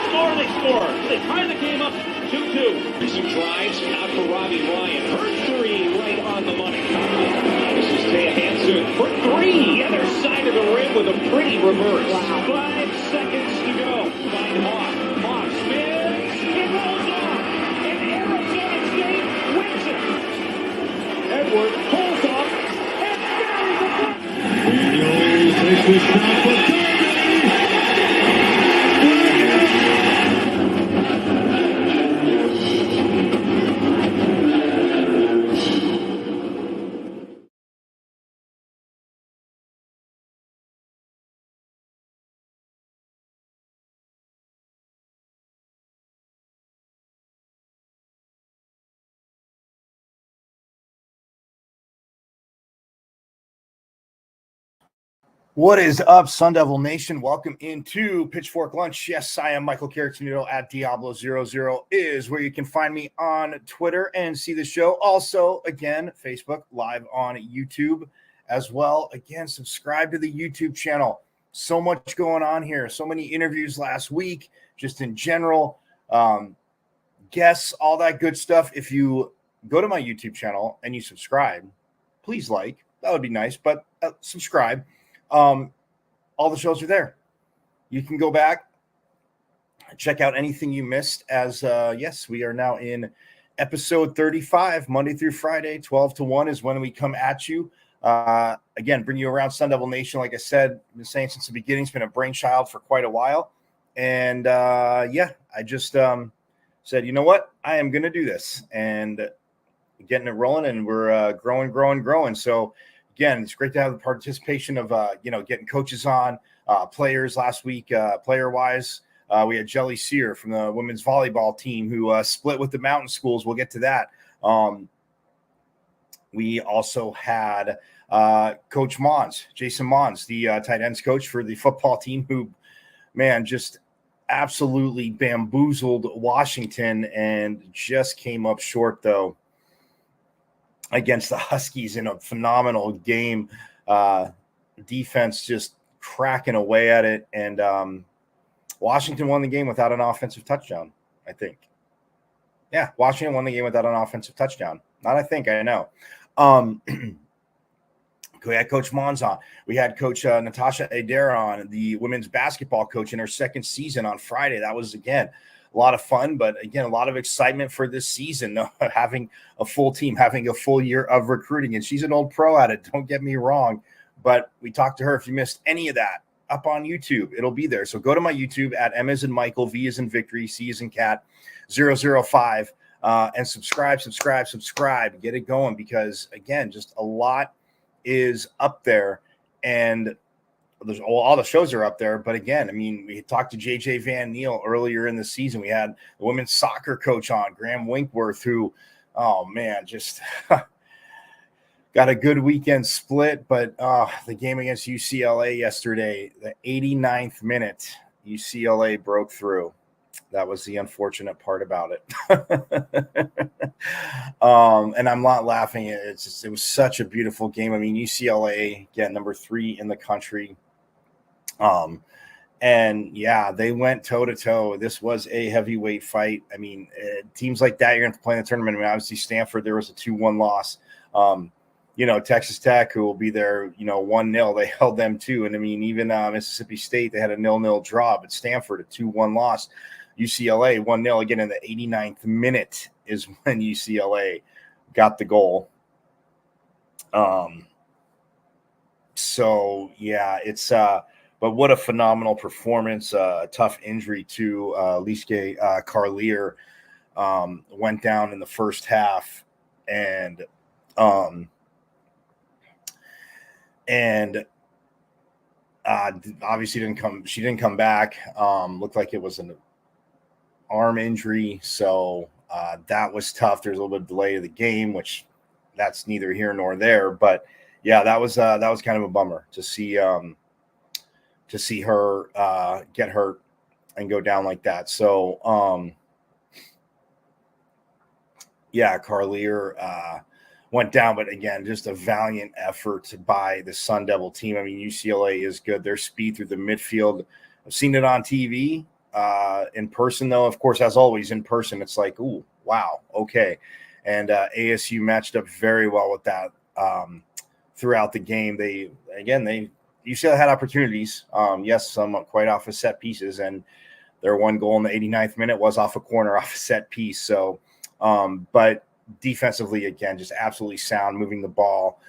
They score. They tie the game up 2-2. Some drives out for Robbie Ryan. Her three right on the money. This is Taya Hansen for three. Other side of the rim with a pretty reverse. Wow. 5 seconds to go. Find Hawk. Hawk spins. It rolls off. And Arizona State wins it. Edward pulls off and buries the puck. Williams takes this shot for Kirby. What is up, Sun Devil Nation? Welcome into Pitchfork Lunch. Yes, I am Michael Caratinito at Diablo00 is where you can find me on Twitter and see the show. Also, again, Facebook, live on YouTube as well. Again, subscribe to the YouTube channel. So much going on here. So many interviews last week, just in general. Guests, all that good stuff. If you go to my YouTube channel and you subscribe, please like. That would be nice, but subscribe. All the shows are there. You can go back, check out anything you missed as, yes, we are now in episode 35, Monday through Friday, 12 to 1 is when we come at you. Again, bring you around Sun Devil Nation. Like I said, I've been saying since the beginning, it's been a brainchild for quite a while. And, yeah, I just, said, you know what? I am going to do this and getting it rolling, and we're, growing. So, again, it's great to have the participation of, getting coaches on, players last week, player-wise. We had Jelly Sear from the women's volleyball team who split with the mountain schools. We'll get to that. We also had Coach Mons, Jason Mons, the tight ends coach for the football team who, man, just absolutely bamboozled Washington and just came up short, though, against the Huskies in a phenomenal game. Defense just cracking away at it. And Washington won the game without an offensive touchdown, I think. Yeah, Washington won the game without an offensive touchdown. Not I think, I know. We had Coach Mons on. We had Coach Natasha Adair on, the women's basketball coach in her second season on Friday. That was, again, a lot of fun, but again, a lot of excitement for this season, having a full team, having a full year of recruiting. And she's an old pro at it, don't get me wrong. But we talked to her. If you missed any of that, up on YouTube, it'll be there. So go to my YouTube at M as in Michael, V as in Victory, C as in Cat, 005, and subscribe. Get it going because, again, just a lot is up there. And there's all the shows are up there, but again, I mean, we talked to JJ Van Neal earlier in the season. We had the women's soccer coach on, Graham Winkworth, who, oh man, just got a good weekend split. But the game against UCLA yesterday, the 89th minute, UCLA broke through. That was the unfortunate part about it. And I'm not laughing. It was such a beautiful game. I mean, UCLA, again, number 3 in the country. And yeah, they went toe to toe. This was a heavyweight fight. I mean, teams like that, you're going to play in the tournament. I mean, obviously Stanford, there was a 2-1 loss. Texas Tech, who will be there, 1-0, they held them too. And I mean, even Mississippi State, they had a 0-0 draw, but Stanford, a 2-1 loss. UCLA 1-0 again in the 89th minute is when UCLA got the goal. So yeah, it's but what a phenomenal performance. Tough injury to Liske Carlier went down in the first half, and obviously she didn't come back. Looked like it was an arm injury, so that was tough. There's a little bit of delay to the game, which that's neither here nor there. But yeah, that was kind of a bummer to see her get hurt and go down like that. So yeah, Carlier went down, but again, just a valiant effort by the Sun Devil team. I mean, UCLA is good. Their speed through the midfield, I've seen it on TV. In person, though, of course, as always, in person, it's like, ooh, wow, okay. And ASU matched up very well with that throughout the game. UCLA had opportunities. Yes, some quite off of set pieces, and their one goal in the 89th minute was off a corner, off a set piece. So, but defensively, again, just absolutely sound, moving the ball.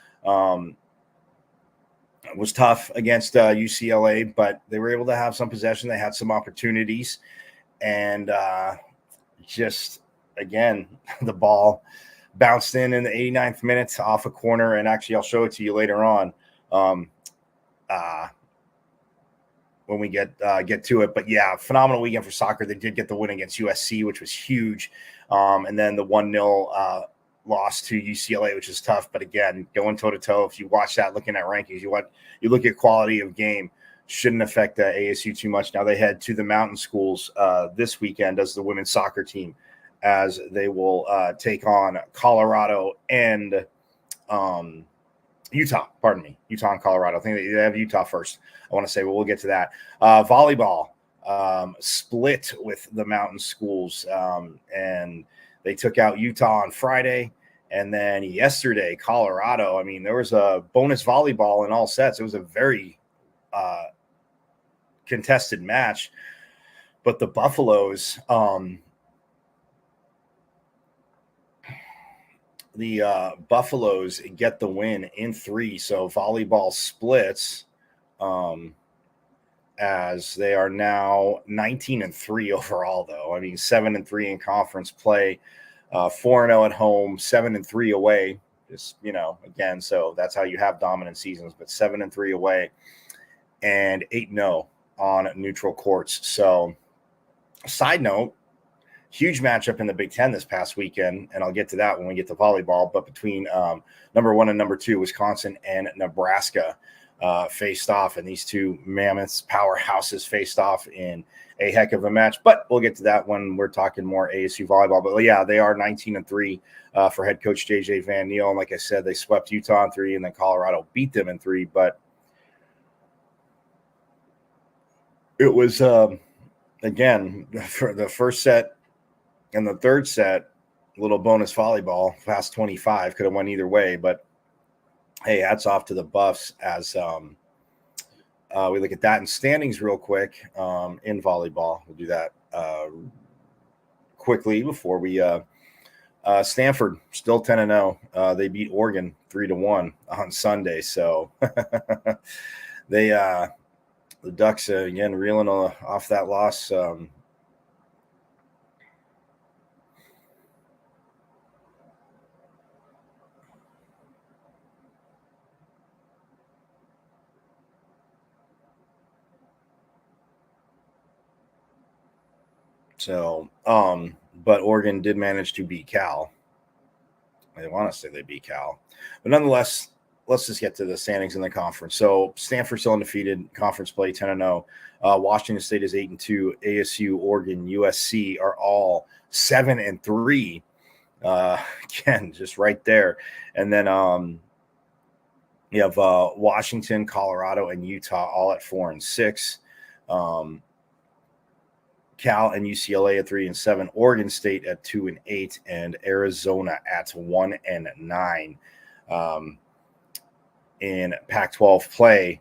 It was tough against UCLA, but they were able to have some possession. They had some opportunities, and just again, the ball bounced in the 89th minute off a corner, and actually, I'll show it to you later on when we get to it. But yeah, phenomenal weekend for soccer. They did get the win against USC, which was huge, and then the 1-0 loss to UCLA, which is tough. But again, going toe to toe, if you watch that, looking at rankings, you look at quality of game, shouldn't affect ASU too much. Now they head to the Mountain Schools this weekend as the women's soccer team, as they will take on Colorado and Utah. Pardon me, Utah and Colorado. I think they have Utah first. I want to say, but we'll get to that. Volleyball split with the Mountain Schools, and they took out Utah on Friday. And then yesterday, Colorado. I mean, there was a bonus volleyball in all sets. It was a very contested match. But the Buffaloes, Buffaloes get the win in 3. So volleyball splits, as they are now 19-3 overall. Though I mean, 7-3 in conference play. 4-0 at home, 7-3 away. Just, again, so that's how you have dominant seasons, but 7-3 away and 8-0 on neutral courts. So, side note, huge matchup in the Big Ten this past weekend, and I'll get to that when we get to volleyball, but between number 1 and number 2, Wisconsin and Nebraska faced off, and these two mammoths, powerhouses, faced off in a heck of a match. But we'll get to that when we're talking more ASU volleyball. But yeah, they are 19-3 for head coach JJ Van Niel. And like I said, they swept Utah in 3, and then Colorado beat them in 3. But it was, again, for the first set and the third set, a little bonus volleyball, past 25, could have went either way. But hey, hats off to the Buffs as we look at that in standings real quick in volleyball. We'll do that quickly before we Stanford still 10-0. They beat Oregon 3-1 on Sunday. So the Ducks again reeling off that loss. So, but Oregon did manage to beat Cal. I want to say they beat Cal, but nonetheless, let's just get to the standings in the conference. So Stanford still undefeated, conference play 10-0. Washington State is 8-2. ASU, Oregon, USC are all 7-3. Again, just right there. And then you have Washington, Colorado, and Utah all at 4-6. Cal and UCLA at 3-7, Oregon State at 2-8, and Arizona at 1-9. In Pac-12 play,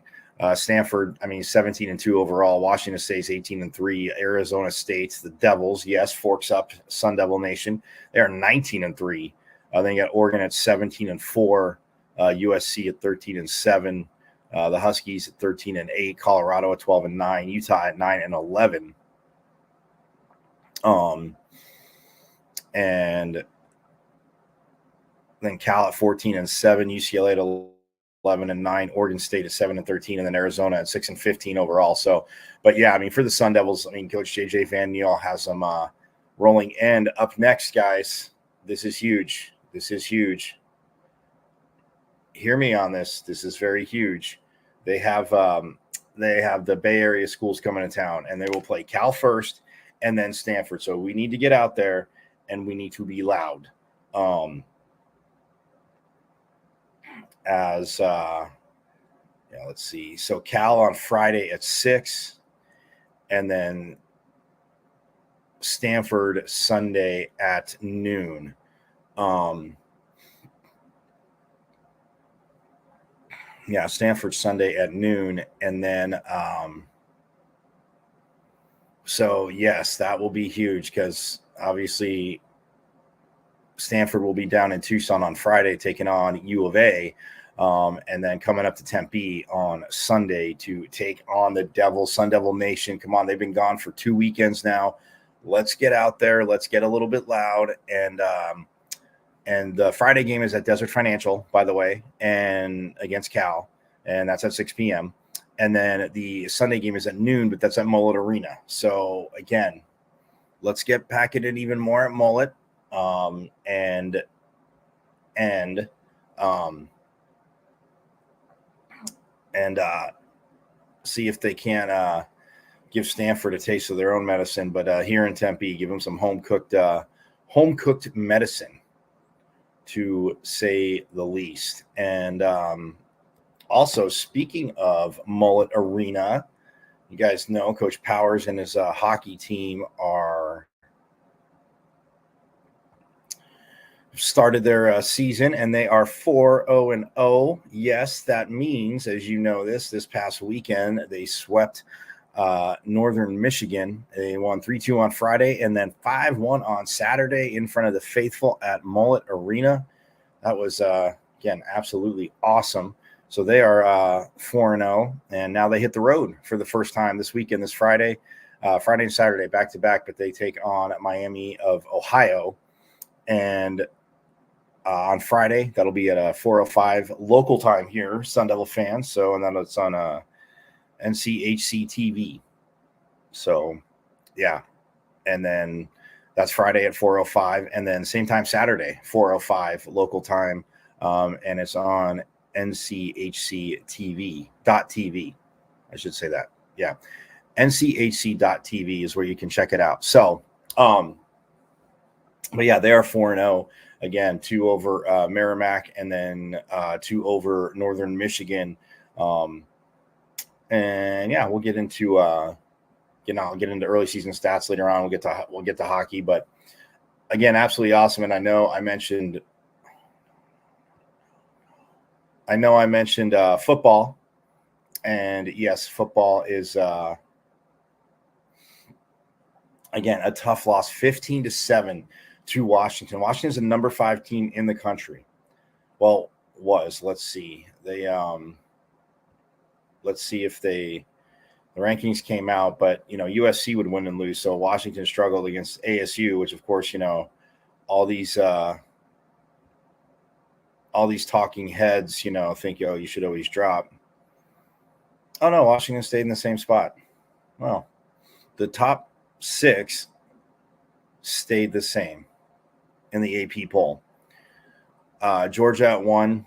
Stanford, 17-2 overall. Washington State's 18-3. Arizona State, the Devils, yes, forks up Sun Devil Nation. They're 19-3. Then you got Oregon at 17-4. USC at 13-7. The Huskies at 13-8. Colorado at 12-9. Utah at 9-11. And then Cal at 14-7, UCLA at 11-9, Oregon State at 7-13, and then Arizona at 6-15 overall. So, but yeah, for the Sun Devils, Coach JJ Van Niel has them rolling. And up next, guys, this is huge. This is huge. Hear me on this. This is very huge. They have the Bay Area schools coming to town, and they will play Cal first and then Stanford. So we need to get out there and we need to be loud. Let's see. So Cal on Friday at 6, and then Stanford Sunday at noon. Stanford Sunday at noon. And then, so yes, that will be huge because obviously Stanford will be down in Tucson on Friday taking on U of A. And then coming up to Tempe on Sunday to take on the Devils, Sun Devil Nation. Come on, they've been gone for 2 weekends now. Let's get out there. Let's get a little bit loud. And the Friday game is at Desert Financial, by the way, and against Cal, and that's at 6 p.m. And then the Sunday game is at noon, but that's at Mullet Arena. So again, let's get packing it even more at Mullet, and see if they can give Stanford a taste of their own medicine. But here in Tempe, give them some home cooked medicine, to say the least. And also, speaking of Mullet Arena, you guys know Coach Powers and his hockey team are started their season, and they are 4-0-0. Yes, that means, as you know, this past weekend they swept Northern Michigan. They won 3-2 on Friday and then 5-1 on Saturday in front of the faithful at Mullet Arena. That was again absolutely awesome. So they are 4-0, and now they hit the road for the first time this weekend, this Friday and Saturday back to back. But they take on Miami of Ohio, and on Friday that'll be at 4:05 local time here, Sun Devil fans. So, and then it's on NCHC TV. So, yeah, and then that's Friday at 4:05, and then same time Saturday 4:05 local time, and it's on NCHC TV.tv. I should say that. Yeah, NCHC.tv is where you can check it out. So, but yeah, they are 4-0 again, 2 over Merrimack, and then 2 over Northern Michigan. And yeah, we'll get into I'll get into early season stats later on. We'll get to hockey, but again, absolutely awesome. And I know I mentioned football, and yes, football is again a tough loss, 15-7 to Washington. Washington's the number 5 team in the country. Well, let's see. Let's see if the rankings came out, but USC would win and lose. So Washington struggled against ASU, which of course, all these talking heads, think, you should always drop. Oh no, Washington stayed in the same spot. Well, the top 6 stayed the same in the AP poll. Georgia at 1.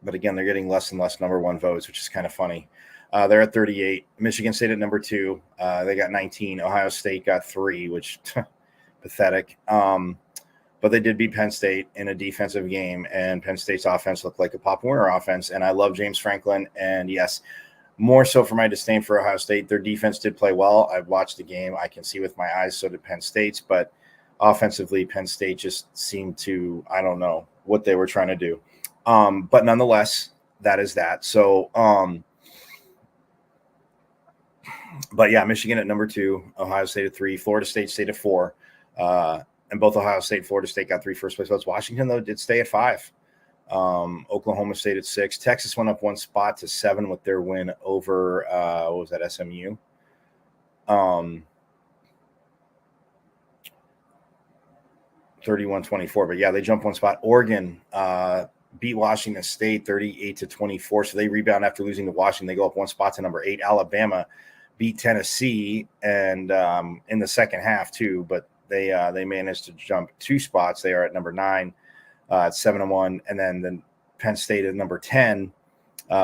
But again, they're getting less and less number 1 votes, which is kind of funny. They're at 38. Michigan State at number 2. They got 19. Ohio State got 3, which pathetic. But they did beat Penn State in a defensive game, and Penn State's offense looked like a Pop Warner offense. And I love James Franklin. And yes, more so for my disdain for Ohio State, their defense did play well. I've watched the game. I can see with my eyes, so did Penn State's. But offensively, Penn State just seemed to, I don't know what they were trying to do. But nonetheless, that is that. So, but yeah, Michigan at number 2, Ohio State at 3, Florida State stayed at 4. And both Ohio State and Florida State got 3 first place votes. Washington, though, did stay at 5. Oklahoma State at 6. Texas went up 1 spot to 7 with their win over, SMU? 31-24. But yeah, they jumped 1 spot. Oregon beat Washington State 38-24. So they rebound after losing to Washington. They go up 1 spot to number 8. Alabama beat Tennessee and in the second half too, but they managed to jump 2 spots. They are at number 9 at 7-1, and then Penn State at number 10.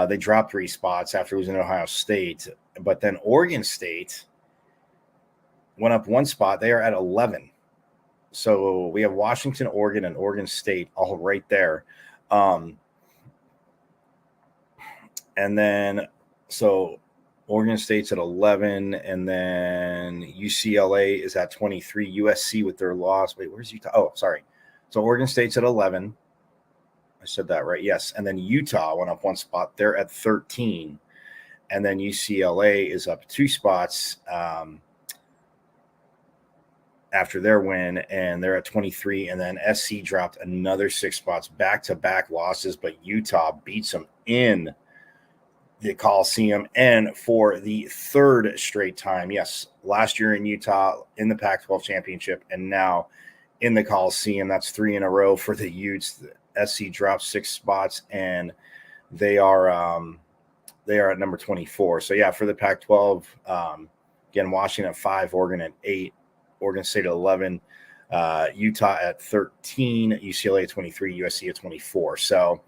They dropped 3 spots after losing to Ohio State, but then Oregon State went up 1 spot. They are at 11. So we have Washington, Oregon, and Oregon State all right there. And then so Oregon State's at 11, and then UCLA is at 23. USC with their loss. Wait, where's Utah? Oh, sorry. So Oregon State's at 11. I said that right. Yes. And then Utah went up one spot. They're at 13. And then UCLA is up 2 spots after their win, and they're at 23. And then SC dropped another 6 spots, back-to-back losses, but Utah beats them in the Coliseum and for the 3rd straight time. Yes, last year in Utah in the Pac-12 championship, and now in the Coliseum. That's 3 in a row for the Utes. The SC dropped 6 spots, and they are at number 24. So yeah, for the Pac-12, again, Washington at 5, Oregon at 8, Oregon State at 11, Utah at 13, UCLA at 23, USC at 24. So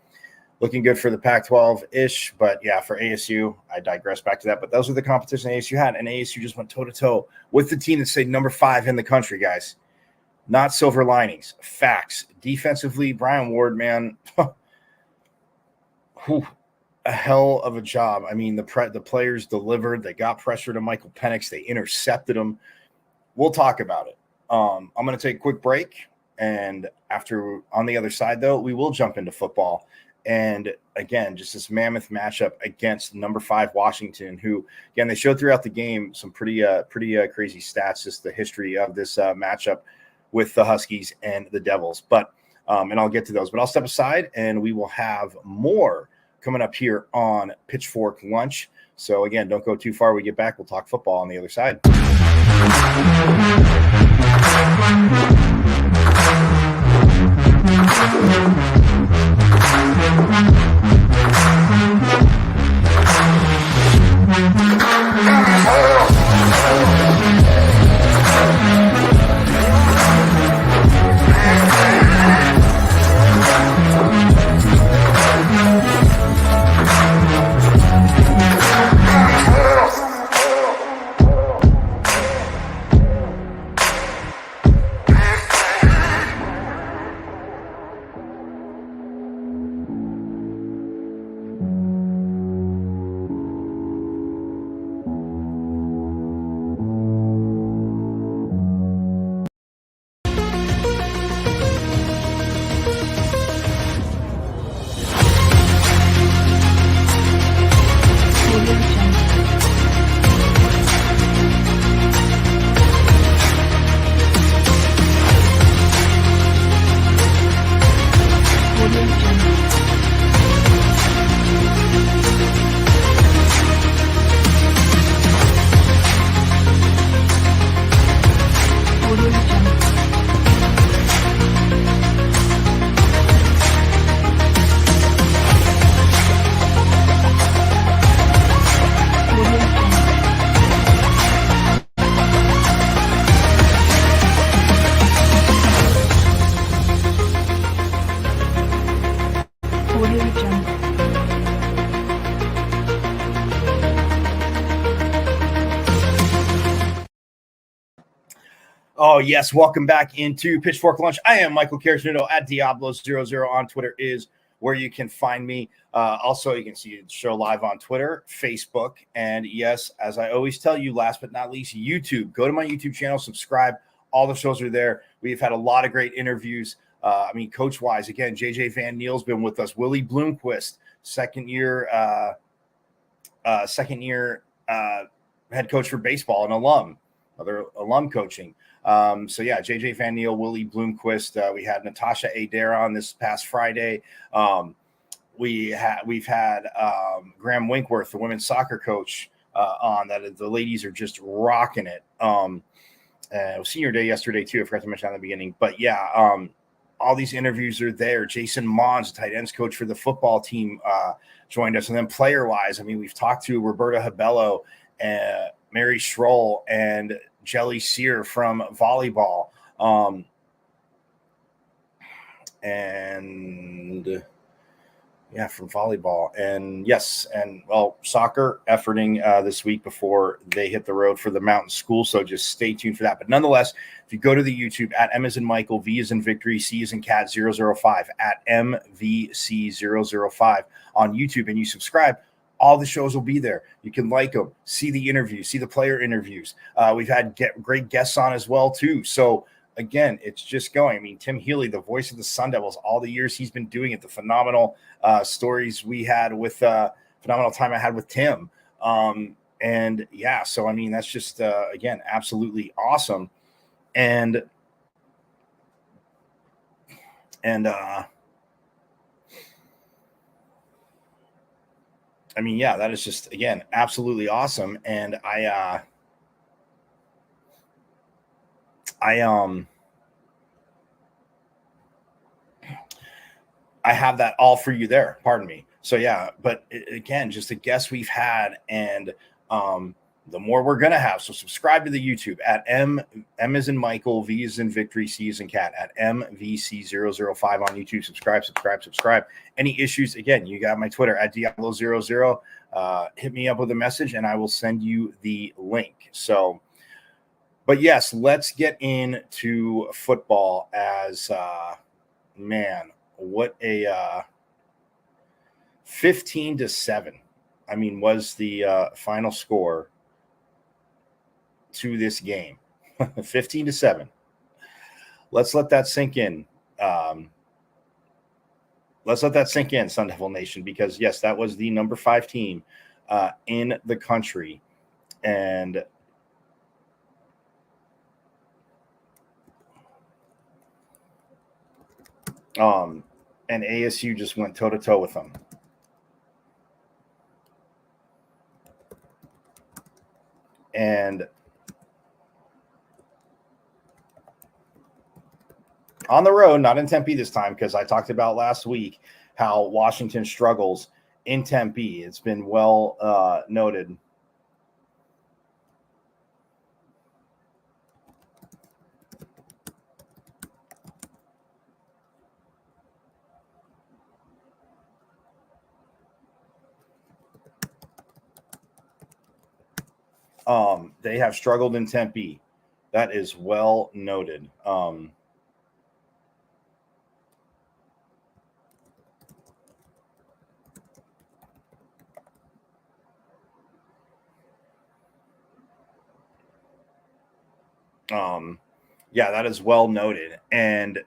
looking good for the Pac-12-ish, but yeah, for ASU, I digress back to that. But those are the competition ASU had, and ASU just went toe-to-toe with the team that stayed number 5 in the country, guys. Not silver linings, facts. Defensively, Brian Ward, man, a hell of a job. I mean, the players delivered. They got pressure to Michael Penix. They intercepted him. We'll talk about it. I'm going to take a quick break, and after on the other side, though, we will jump into football. And again, just this mammoth matchup against number 5 Washington, who, again, they showed throughout the game some pretty crazy stats, just the history of this matchup with the Huskies and the Devils. But and I'll get to those. But I'll step aside, and we will have more coming up here on Pitchfork Lunch. So again, don't go too far. We get back, we'll talk football on the other side. Oh, yes. Welcome back into Pitchfork Lunch. I am Michael Carragher at Diablo00 on Twitter is where you can find me. Also, you can see the show live on Twitter, Facebook, and yes, as I always tell you, last but not least, YouTube. Go to my YouTube channel, subscribe. All the shows are there. We've had a lot of great interviews. Coach-wise, again, JJ Van Neal's been with us. Willie Bloomquist, second year head coach for baseball, an alum, other alum coaching. JJ Van Neal, Willie Bloomquist. We had Natasha Adair on this past Friday. We've had Graham Winkworth, the women's soccer coach, on. That the ladies are just rocking it. It was senior day yesterday too. I forgot to mention at the beginning, but yeah, all these interviews are there. Jason Mons, tight ends coach for the football team, joined us. And then player-wise, we've talked to Roberta Habello, Mary Schroll, and Jelly Sear from volleyball. From volleyball. And yes, soccer efforting this week before they hit the road for the mountain school. So just stay tuned for that. But nonetheless, if you go to the YouTube at M as in Michael, V as in Victory, C as in Cat 005 at MVC005 on YouTube, and you subscribe, all the shows will be there. You can like them, see the interviews, see the player interviews. We've had great guests on as well, too. So, again, it's just going. I mean, Tim Healy, the voice of the Sun Devils, all the years he's been doing it, the phenomenal stories we had with phenomenal time I had with Tim. And yeah, so I mean, that's just again, absolutely awesome. And I mean, yeah, that is just, again, absolutely awesome. And I have that all for you there. Pardon me. So yeah, but again, just a guest we've had, and the more we're gonna have. So subscribe to the YouTube at M as in Michael, V as in Victory, C as in Cat at MVC005 on YouTube. Subscribe. Any issues? Again, you got my Twitter at Diablo00. Hit me up with a message, and I will send you the link. So, but yes, let's get into football. As man, what a 15-7. I mean, was the final score to this game. 15-7. Let's let that sink in. Let's let that sink in, Sun Devil Nation, because yes, that was the number 5 team in the country. And ASU just went toe-to-toe with them. And on the road, not in Tempe this time, because I talked about last week how Washington struggles in Tempe. It's been well noted. They have struggled in Tempe. That is well noted. Yeah, that is well noted. And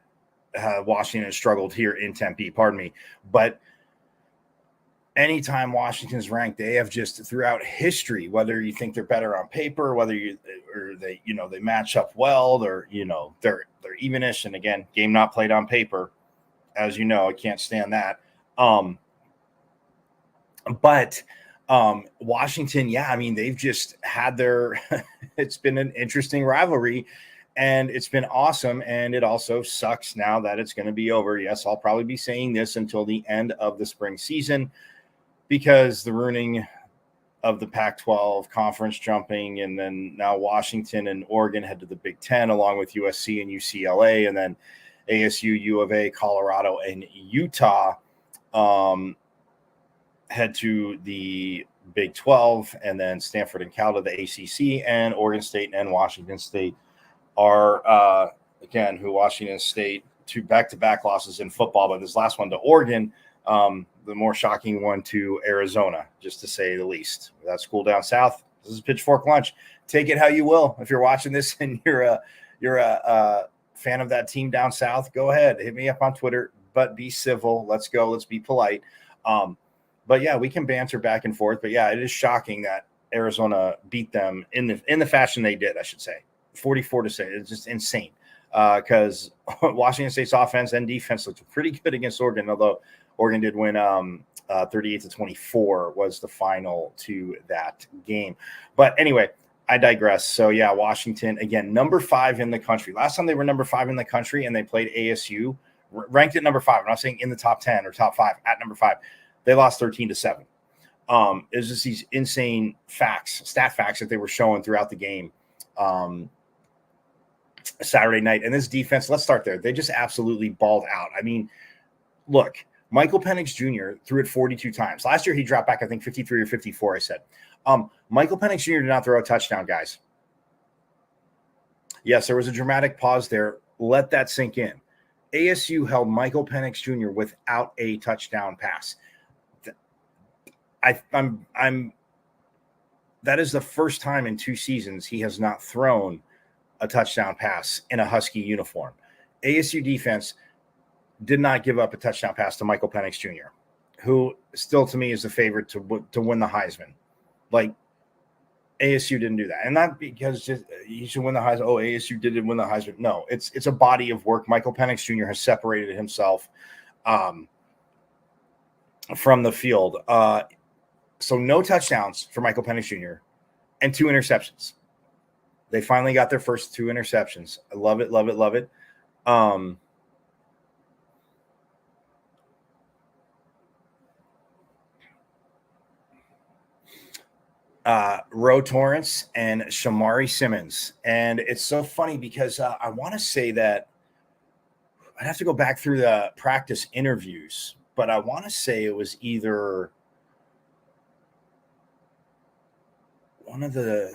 Washington has struggled here in Tempe, pardon me. But anytime Washington's ranked, they have just throughout history, whether you think they're better on paper, whether they match up well, they're evenish. And again, game not played on paper, as you know, I can't stand that. But Washington, yeah, I mean, they've just had their it's been an interesting rivalry, and it's been awesome. And it also sucks now that it's going to be over. Yes, I'll probably be saying this until the end of the spring season, because the ruining of the Pac-12 conference jumping, and then now Washington and Oregon head to the Big Ten along with USC and UCLA, and then ASU, U of A, Colorado, and Utah head to the Big 12, and then Stanford and Cal to the ACC, and Oregon State and Washington State are, again, who Washington State, 2 back-to-back losses in football, but this last one to Oregon, the more shocking one to Arizona, just to say the least. That school down south, this is Pitchfork Lunch. Take it how you will. If you're watching this and you're a fan of that team down south, go ahead, hit me up on Twitter, but be civil. Let's go. Let's be polite. But yeah, we can banter back and forth. But yeah, it is shocking that Arizona beat them in the fashion they did, I should say, 44-6. It's just insane, because Washington State's offense and defense looked pretty good against Oregon, although Oregon did win 38-24 was the final to that game. But anyway, I digress. So yeah, Washington, again, number 5 in the country. Last time they were number 5 in the country and they played ASU, ranked at number 5. I'm not saying in the top 10 or top 5, at number 5. They lost 13-7. It's just these insane stat facts that they were showing throughout the game Saturday night. And this defense, let's start there. They just absolutely balled out. I mean, look, Michael Penix Jr. threw it 42 times. Last year, he dropped back, I think, 53 or 54, I said. Michael Penix Jr. did not throw a touchdown, guys. Yes, there was a dramatic pause there. Let that sink in. ASU held Michael Penix Jr. without a touchdown pass. I'm that is the first time in 2 seasons he has not thrown a touchdown pass in a Husky uniform. ASU defense did not give up a touchdown pass to Michael Penix Jr., who still to me is the favorite to win the Heisman. Like, ASU didn't do that. And not because just you should win the Heisman. Oh, ASU didn't win the Heisman. No, it's a body of work. Michael Penix Jr. has separated himself from the field. So no touchdowns for Michael Penix Jr. and 2 interceptions. They finally got their first 2 interceptions. I love it, love it, love it. Ro Torrance and Shamari Simmons. And it's so funny because I want to say that I'd have to go back through the practice interviews, but I want to say it was either one of the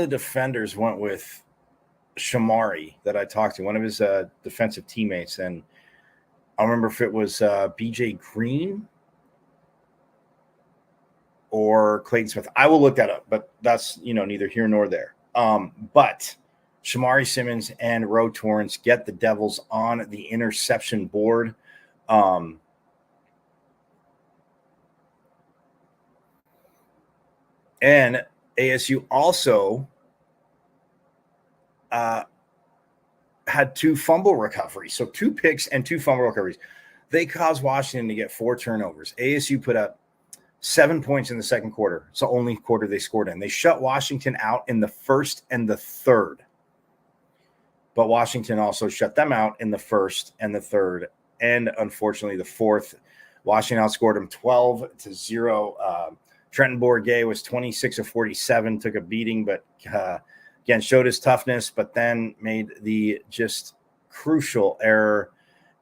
defenders went with Shamari that I talked to, one of his defensive teammates. And I don't remember if it was BJ Green or Clayton Smith. I will look that up, but that's, neither here nor there. But Shamari Simmons and Ro Torrance get the Devils on the interception board. And ASU also had 2 fumble recoveries. So 2 picks and 2 fumble recoveries. They caused Washington to get 4 turnovers. ASU put up 7 points in the second quarter. It's the only quarter they scored in. They shut Washington out in the first and the third. But Washington also shut them out in the first and the third. And unfortunately, the fourth, Washington outscored them 12-0. Trenton Bourguet was 26 of 47, took a beating, but again, showed his toughness, but then made the just crucial error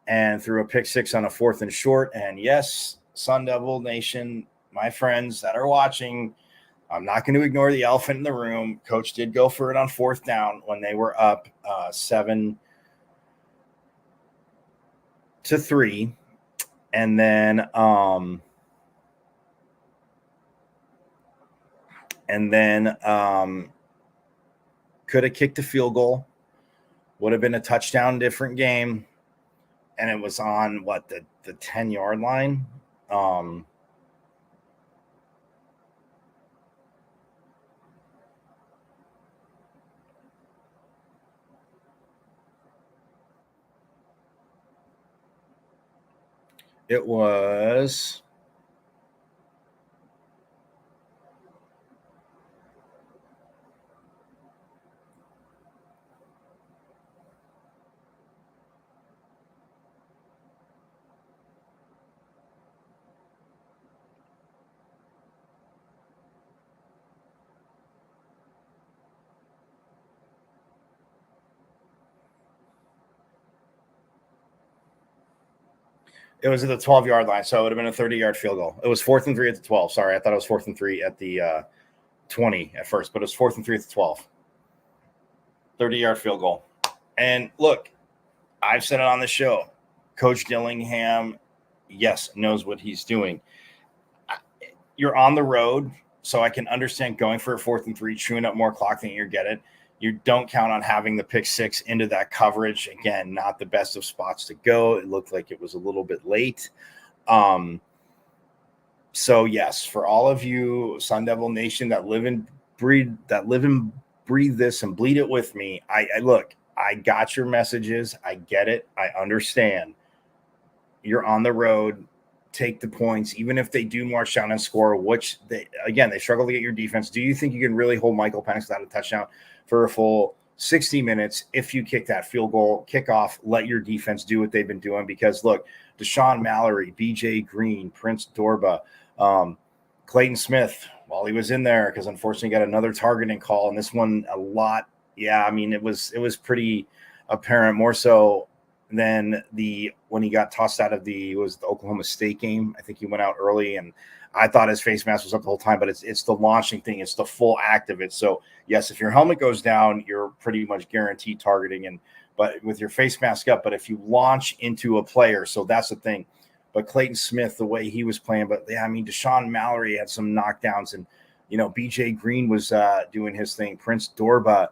and threw a pick 6 on a 4th and short. And yes, Sun Devil Nation, my friends that are watching, I'm not going to ignore the elephant in the room. Coach did go for it on 4th down when they were up 7-3. And then could have kicked a field goal, would have been a touchdown, different game. And it was on the 10-yard line. It was It was at the 12-yard line, so it would have been a 30-yard field goal. It was 4th and 3 at the 12. Sorry, I thought it was 4th and 3 at the 20 at first, but it was 4th and 3 at the 12. 30-yard field goal. And look, I've said it on the show. Coach Dillingham, yes, knows what he's doing. You're on the road, so I can understand going for a 4th and 3, chewing up more clock than you get it. You don't count on having the pick 6 into that coverage. Again, not the best of spots to go. It looked like it was a little bit late. So yes, for all of you Sun Devil Nation that live and breathe this and bleed it with me, I look, I got your messages. I get it. I understand. You're on the road. Take the points, even if they do march down and score, which they struggle to get your defense. Do you think you can really hold Michael Penix without a touchdown for a full 60 minutes if you kick that field goal, kickoff, let your defense do what they've been doing? Because look, Deshaun Mallory, BJ Green, Prince Dorba, Clayton Smith, while he was in there, because unfortunately got another targeting call, and this one a lot. Yeah, I mean, it was pretty apparent, more so than when he got tossed out of the Oklahoma State game. I think he went out early, and I thought his face mask was up the whole time, but it's the launching thing. It's the full act of it. So yes, if your helmet goes down, you're pretty much guaranteed targeting, but with your face mask up. But if you launch into a player, so that's the thing. but Clayton Smith, the way he was playing. But yeah, I mean, Deshaun Mallory had some knockdowns, and BJ Green was doing his thing. Prince Dorba,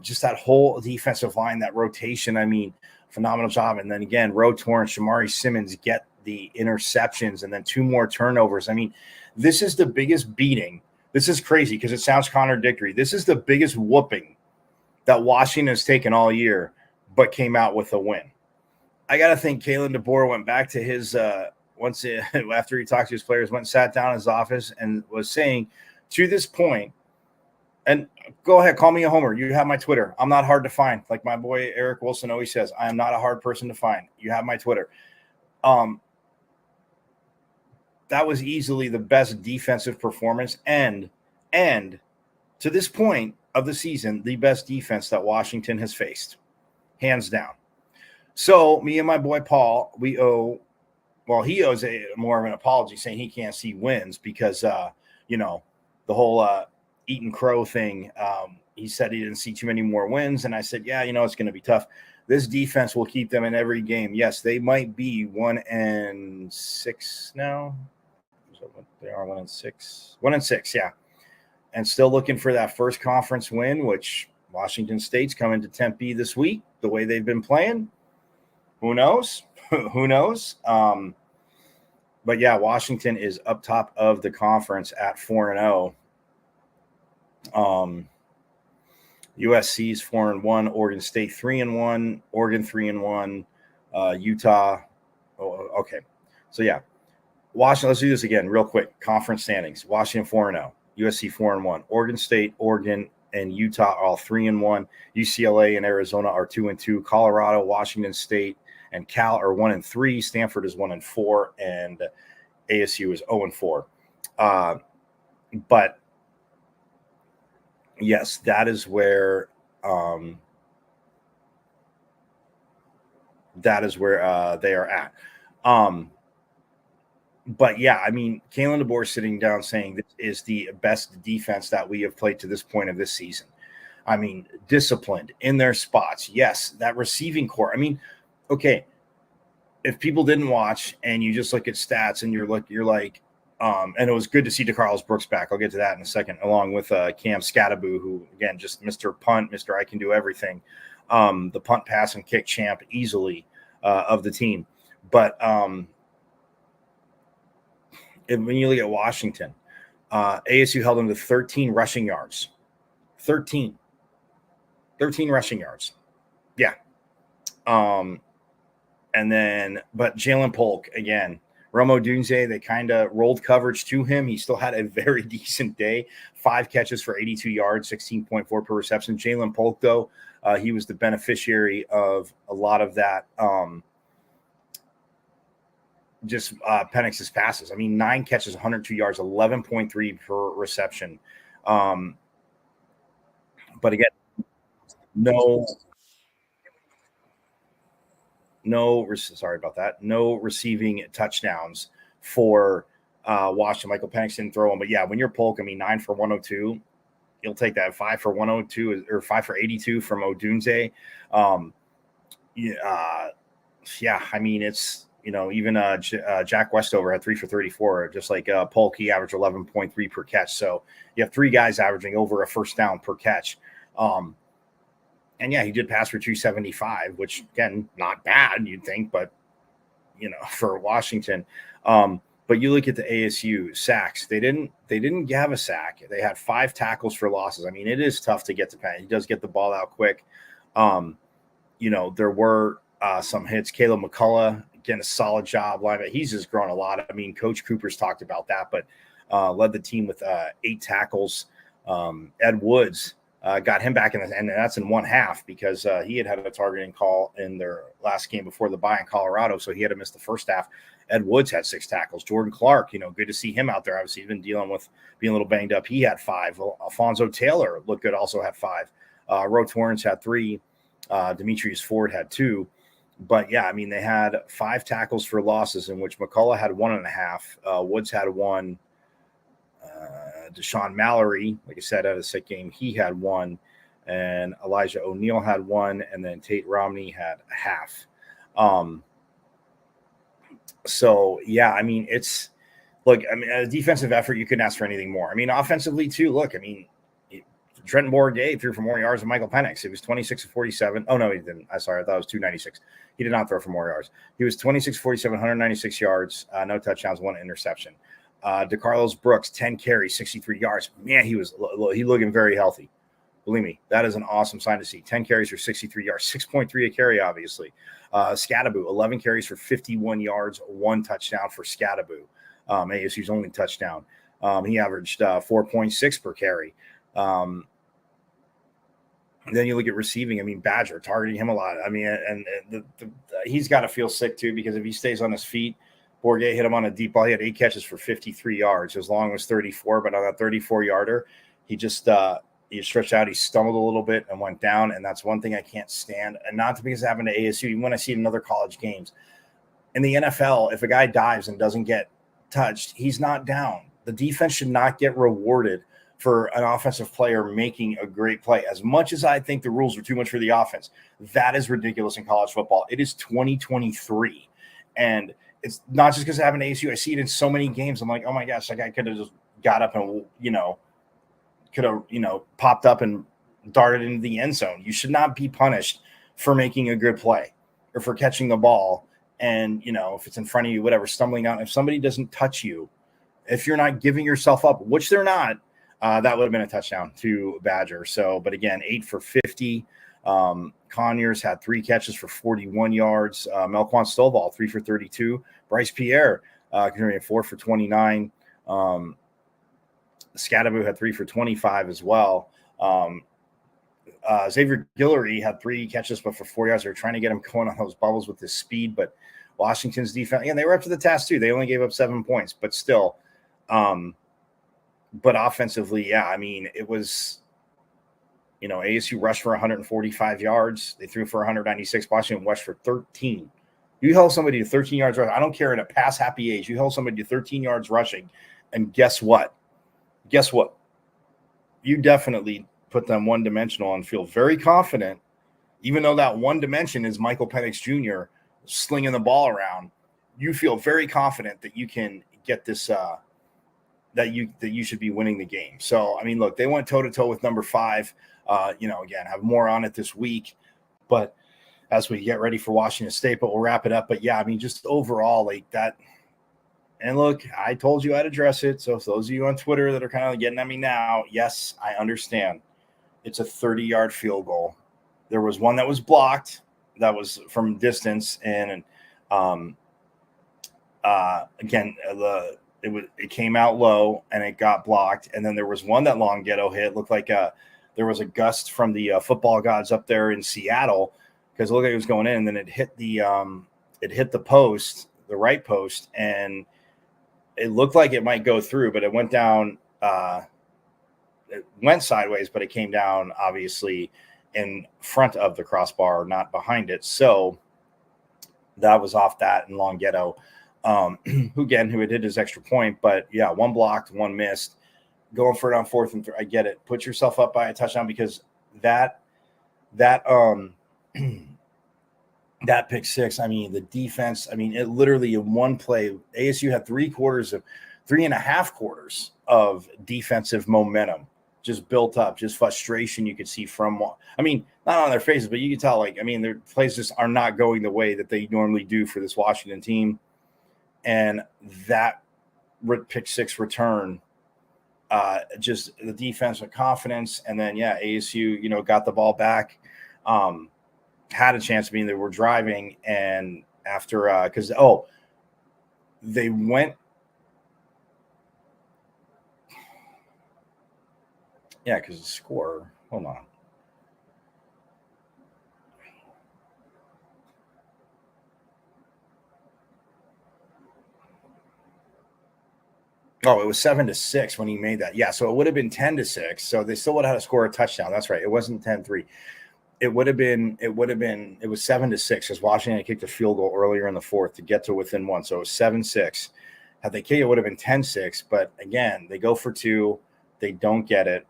just that whole defensive line, that rotation. I mean, phenomenal job. And then again, Ro Torrance, Shamari Simmons get the interceptions, and then 2 more turnovers. I mean, this is the biggest beating. This is crazy because it sounds contradictory. This is the biggest whooping that Washington has taken all year, but came out with a win. I got to think Kalen DeBoer went back to his after he talked to his players, went and sat down in his office and was saying, to this point, and go ahead, call me a homer. You have my Twitter. I'm not hard to find. Like my boy Eric Wilson always says, I am not a hard person to find. You have my Twitter. That was easily the best defensive performance and to this point of the season, the best defense that Washington has faced, hands down. So me and my boy Paul, he owes more of an apology, saying he can't see wins because, the whole eating crow thing. He said he didn't see too many more wins. And I said, yeah, it's going to be tough. This defense will keep them in every game. Yes, they might be 1-6 now. They are 1-6. 1-6, yeah. And still looking for that first conference win, which Washington State's coming to Tempe this week, the way they've been playing. Who knows? Who knows? But yeah, Washington is up top of the conference at 4-0. USC's 4-1, Oregon State 3-1, Oregon 3-1, Utah. Oh, okay. So yeah, Washington. Let's do this again real quick. Conference standings: Washington 4-0, USC 4-1, Oregon State, Oregon, and Utah are all 3-1. UCLA and Arizona are 2-2. Colorado, Washington State, and Cal are 1-3. Stanford is 1-4, and ASU is 0-4. But yes, that is where they are at. But yeah, I mean, Kalen DeBoer sitting down saying this is the best defense that we have played to this point of this season. I mean, disciplined in their spots. Yes, that receiving core. I mean, okay, if people didn't watch and you just look at stats and you're like, and it was good to see DeCarlos Brooks back. I'll get to that in a second, along with Cam Scattaboo, who again just Mr. Punt, Mr. I can do everything, the punt, pass, and kick champ easily of the team. But when you look at Washington, ASU held them to 13 rushing yards. 13 rushing yards. Yeah. And then, but Jalen Polk, again, Rome Odunze, they kind of rolled coverage to him. He still had a very decent day. 5 catches for 82 yards, 16.4 per reception. Jalen Polk, though, he was the beneficiary of a lot of that Penix's passes. I mean, 9 catches, 102 yards, 11.3 per reception. But again, no receiving touchdowns for Washington. Michael Penix didn't throw them. But yeah, when you're Polk, I mean, 9 for 102, you'll take that. 5 for 102 or 5 for 82 from Odunze. Yeah, I mean, it's, even Jack Westover had 3 for 34, just like Polk, he averaged 11.3 per catch. So you have 3 guys averaging over a first down per catch. And yeah, he did pass for 275, which again, not bad, you'd think, but for Washington. But you look at the ASU sacks, they didn't have a sack. They had 5 tackles for losses. I mean, it is tough to get to Penn. He does get the ball out quick. There were some hits. Caleb McCullough, again, a solid job. He's just grown a lot. I mean, Coach Cooper's talked about that, but led the team with 8 tackles. Ed Woods got him back in the end, and that's in one half because he had a targeting call in their last game before the bye in Colorado, so he had to miss the first half. Ed Woods had 6 tackles. Jordan Clark, good to see him out there. Obviously, he's been dealing with being a little banged up. He had 5. Alfonso Taylor looked good, also had 5. Ro Torrance had 3. Demetrius Ford had 2. But yeah, I mean, they had 5 tackles for losses, in which McCullough had 1.5. Woods had 1. Deshaun Mallory, like I said, had a sick game. He had 1, and Elijah O'Neal had 1, and then Tate Romney had 0.5. So, yeah, I mean, a defensive effort, you couldn't ask for anything more. I mean, offensively, too, look, I mean, Trenton Bourguet threw for more yards than Michael Penix. It was 26 of 47. Oh, no, he didn't. I'm sorry. I thought it was 296. He did not throw for more yards. He was 26 47, 196 yards, no touchdowns, 1 interception. DeCarlos Brooks, 10 carries, 63 yards. Man, he looking very healthy. Believe me, that is an awesome sign to see. 10 carries for 63 yards, 6.3 a carry, obviously. Scattaboo, 11 carries for 51 yards, 1 touchdown for Scattaboo. ASU's only touchdown. He averaged 4.6 per carry. Then you look at receiving. I mean, Badger targeting him a lot. I mean, and he's got to feel sick too, because if he stays on his feet, Bourguet hit him on a deep ball. He had 8 catches for 53 yards. His long was 34, but on that 34-yarder, he just he stretched out. He stumbled a little bit and went down, and that's one thing I can't stand. And not because it happened to ASU. Even when I see it in other college games, in the NFL, if a guy dives and doesn't get touched, he's not down. The defense should not get rewarded for an offensive player making a great play. As much as I think the rules are too much for the offense, that is ridiculous in college football. It is 2023, and it's not just because it happened to ASU. I see it in so many games. I'm like, oh my gosh, that guy could have just got up and could have popped up and darted into the end zone. You should not be punished for making a good play or for catching the ball. And if it's in front of you, whatever, stumbling out. If somebody doesn't touch you, if you're not giving yourself up, which they're not, that would have been a touchdown to Badger. So, but again, 8 for 50. Conyers had 3 catches for 41 yards. Melquan Stovall, 3 for 32. Bryce Pierre, contributing 4 for 29. Scattaboo had 3 for 25 as well. Xavier Guillory had 3 catches, but for 4 yards. They were trying to get him going on those bubbles with his speed, but Washington's defense, and they were up to the task too. They only gave up 7 points, but still. But offensively, yeah, I mean, it was, ASU rushed for 145 yards. They threw for 196. Washington rushed for 13. You held somebody to 13 yards rushing. I don't care in a pass-happy age. You held somebody to 13 yards rushing, and guess what? You definitely put them one-dimensional and feel very confident, even though that one dimension is Michael Penix Jr. slinging the ball around. You feel very confident that you can get this that you should be winning the game. So, I mean, look, they went toe-to-toe with number 5. Again, have more on it this week, but as we get ready for Washington State, but we'll wrap it up. But yeah, I mean, just overall like that. And look, I told you I'd address it. So if those of you on Twitter that are kind of getting at me now, yes, I understand. It's a 30-yard field goal. There was one that was blocked. That was from distance. And again, it came out low and it got blocked. And then there was one that Longhetto hit. Looked like there was a gust from the football gods up there in Seattle, because it looked like it was going in, and then it hit the post, the right post, and it looked like it might go through, but it went down. It went sideways, but it came down obviously in front of the crossbar, not behind it. So that was off that, and Longhetto, who had hit his extra point, but yeah, one blocked, one missed. Going for it on 4th and 3. I get it. Put yourself up by a touchdown, because that pick 6. I mean, the defense. I mean, it literally in one play, ASU had 3.5 quarters of defensive momentum just built up, just frustration you could see from. I mean, not on their faces, but you could tell. Like, I mean, their plays just are not going the way that they normally do for this Washington team, and that pick 6 return. Just the defense with confidence, and then ASU, got the ball back, had a chance. I mean, they were driving, and after because they went, because the score. Hold on. Oh, it was 7-6 when he made that. Yeah, so it would have been 10-6. So they still would have had to score a touchdown. That's right. It wasn't 10-3. It was 7-6 because Washington had kicked a field goal earlier in the 4th to get to within 1. So it was 7-6. Had they kicked, it would have been 10-6. But again, they go for 2. They don't get it.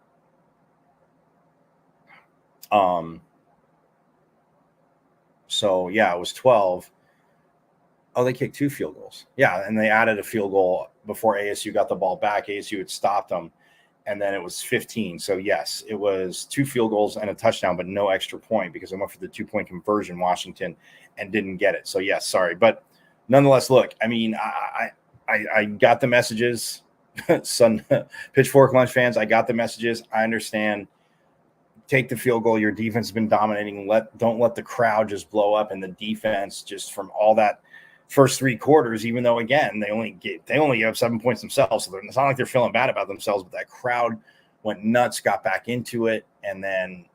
So yeah, it was 12. Oh, they kicked 2 field goals. Yeah, and they added a field goal before ASU got the ball back. ASU had stopped them, and then it was 15. So, yes, it was 2 field goals and a touchdown, but no extra point because I went for the 2-point conversion, Washington, and didn't get it. So, yes, sorry. But nonetheless, look, I mean, I got the messages. Pitchfork Lunch fans, I got the messages. I understand. Take the field goal. Your defense has been dominating. Don't let the crowd just blow up, and the defense just from all that first 3 quarters, even though again they only have 7 points themselves, so it's not like they're feeling bad about themselves, but that crowd went nuts, got back into it, and then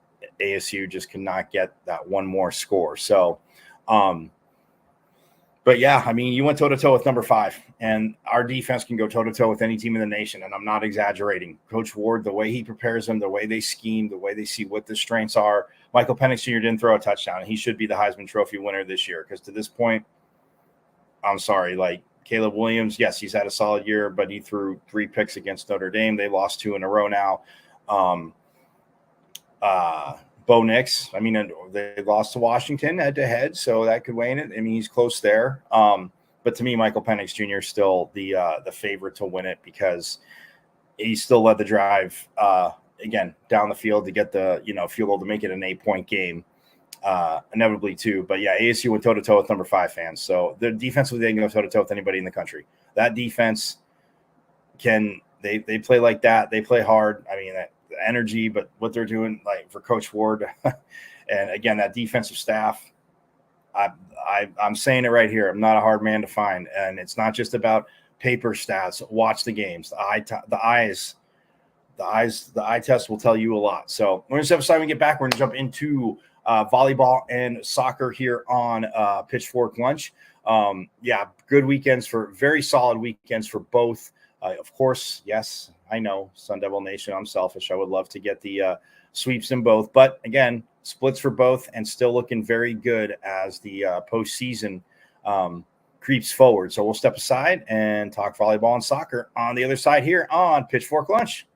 ASU just could not get that one more score. So but yeah, I mean, you went toe-to-toe with number 5, and our defense can go toe-to-toe with any team in the nation, and I'm not exaggerating. Coach Ward, the way he prepares them, the way they scheme, the way they see what the strengths are. Michael Penix Jr. didn't throw a touchdown, and he should be the Heisman Trophy winner this year because to this point, I'm sorry, like Caleb Williams, yes, he's had a solid year, but he threw 3 picks against Notre Dame. They lost 2 in a row now. Bo Nix, I mean, they lost to Washington head-to-head, so that could weigh in it. I mean, he's close there. But to me, Michael Penix Jr. is still the favorite to win it because he still led the drive, again, down the field to get the field goal to make it an 8-point game. Inevitably too, but yeah, ASU went toe-to-toe with number 5 fans. So the defensively, they can go toe-to-toe with anybody in the country. That defense they play like that. They play hard. I mean, that energy, but what they're doing, like for Coach Ward, and again, that defensive staff. I'm saying it right here. I'm not a hard man to find, and it's not just about paper stats. Watch the games. The eye test will tell you a lot. So we're gonna step aside when we get back. We're gonna jump into volleyball and soccer here on Pitchfork Lunch. Good weekends very solid weekends for both. Of course, yes, I know, Sun Devil Nation, I'm selfish. I would love to get the sweeps in both. But again, splits for both and still looking very good as the postseason creeps forward. So we'll step aside and talk volleyball and soccer on the other side here on Pitchfork Lunch.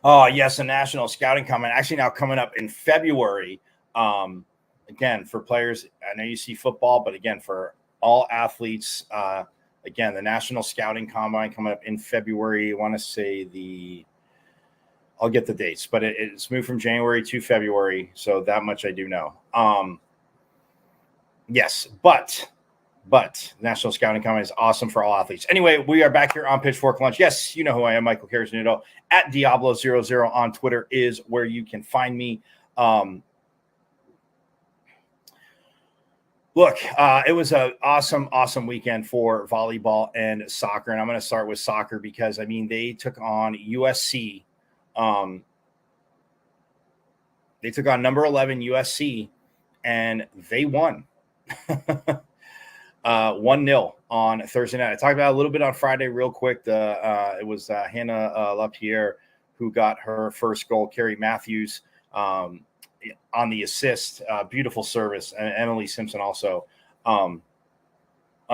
Oh, yes, a national scouting combine. Actually, now coming up in February. Again, for players, I know you see football, but again, for all athletes, again, the national scouting combine coming up in February. I want to say I'll get the dates, but it's moved from January to February. So that much I do know. Yes, but National Scouting Combine is awesome for all athletes. Anyway, we are back here on Pitchfork Lunch. Yes, you know who I am, Michael Carrasnudo. At Diablo00 on Twitter is where you can find me. Look, it was an awesome weekend for volleyball and soccer. And I'm going to start with soccer because, I mean, they took on USC. They took on number 11 USC, and they won. 1-0 on Thursday night. I talked about it a little bit on Friday real quick. It was Hannah LaPierre who got her first goal. Carrie Matthews on the assist. Beautiful service. And Emily Simpson also on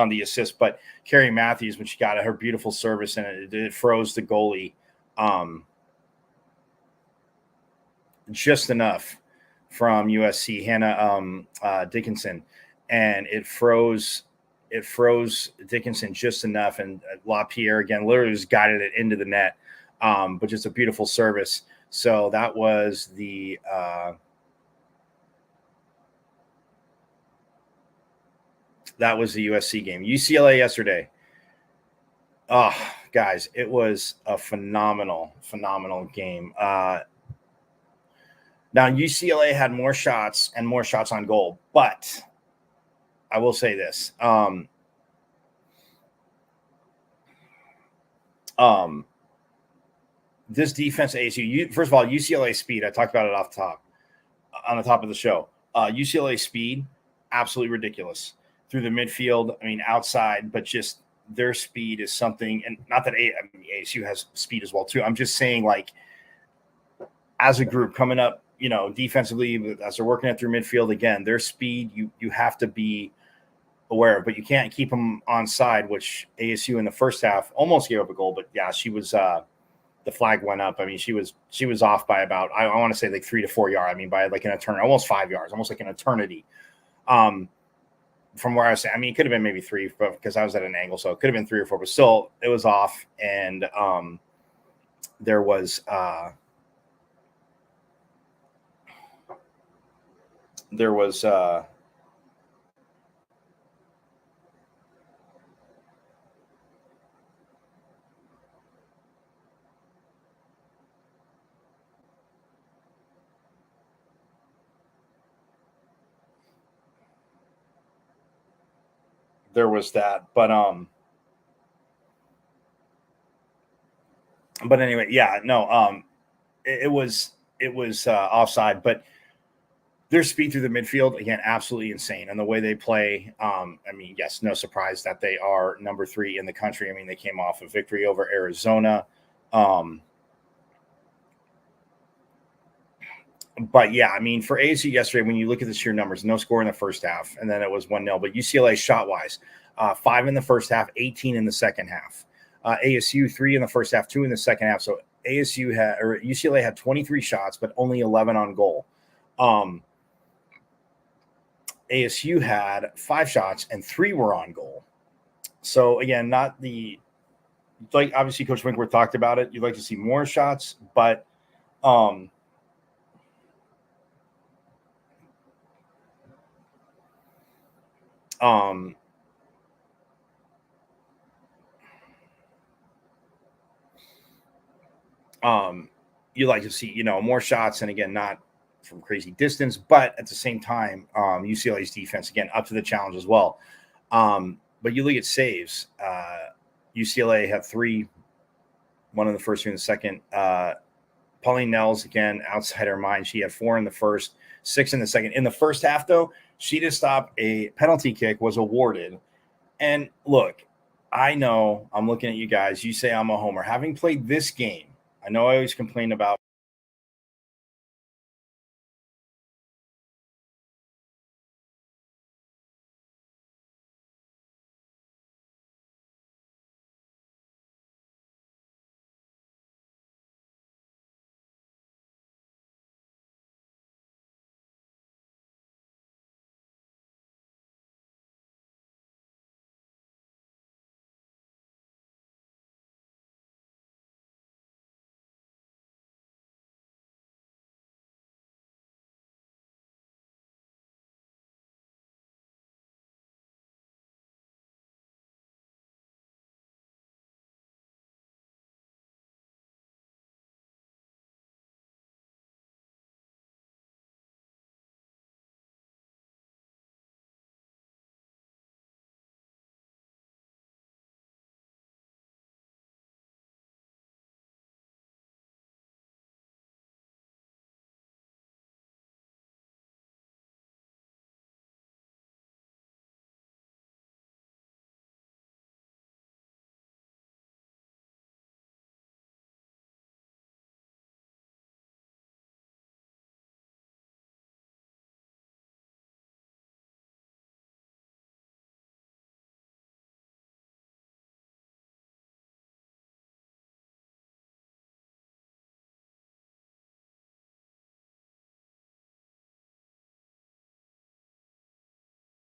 the assist. But Carrie Matthews, when she got her beautiful service, and it froze the goalie just enough from USC, Hannah Dickinson. And it froze Dickinson just enough, and LaPierre again literally just guided it into the net, but just a beautiful service. So that was the That was the USC game. UCLA yesterday. Oh, guys, it was a phenomenal game. Now, UCLA had more shots and more shots on goal, but I will say this. This defense, ASU, first of all, UCLA speed, I talked about it on the top of the show. UCLA speed, absolutely ridiculous. Through the midfield, I mean, outside, but just their speed is something, and not that ASU has speed as well, too. I'm just saying, like, as a group coming up, defensively, as they're working it through midfield, again, their speed, you have to be aware of, but you can't keep them on side, which ASU in the first half almost gave up a goal, but yeah, she was the flag went up. I mean, she was off by about, I want to say like 3 to 4 yards. I mean, by like an eternity, almost 5 yards, almost like an eternity. From where I was saying, I mean, it could have been maybe 3, but because I was at an angle, so it could have been 3 or 4, but still it was off. And there was that, but anyway, yeah, no, it was offside, but their speed through the midfield, again, absolutely insane. And the way they play, I mean, yes, no surprise that they are number 3 in the country. I mean, they came off a victory over Arizona. But yeah, I mean, for ASU yesterday, when you look at the sheer numbers, no score in the first half, and then it was 1-0. But UCLA shot-wise, 5 in the first half, 18 in the second half. ASU 3 in the first half, 2 in the second half. So UCLA had 23 shots, but only 11 on goal. ASU had 5 shots and 3 were on goal. So again, not the, like, obviously Coach Winkworth talked about it. You'd like to see more shots, but you like to see, more shots, and again, not from crazy distance, but at the same time, UCLA's defense, again, up to the challenge as well. But you look at saves, UCLA had 3, 1 in the first, 2 in the second. Pauline Nels, again, outside her mind, she had 4 in the first, 6 in the second. In the first half, though, she to stop a penalty kick was awarded. And look, I know I'm looking at you guys. You say I'm a homer. Having played this game, I know I always complain about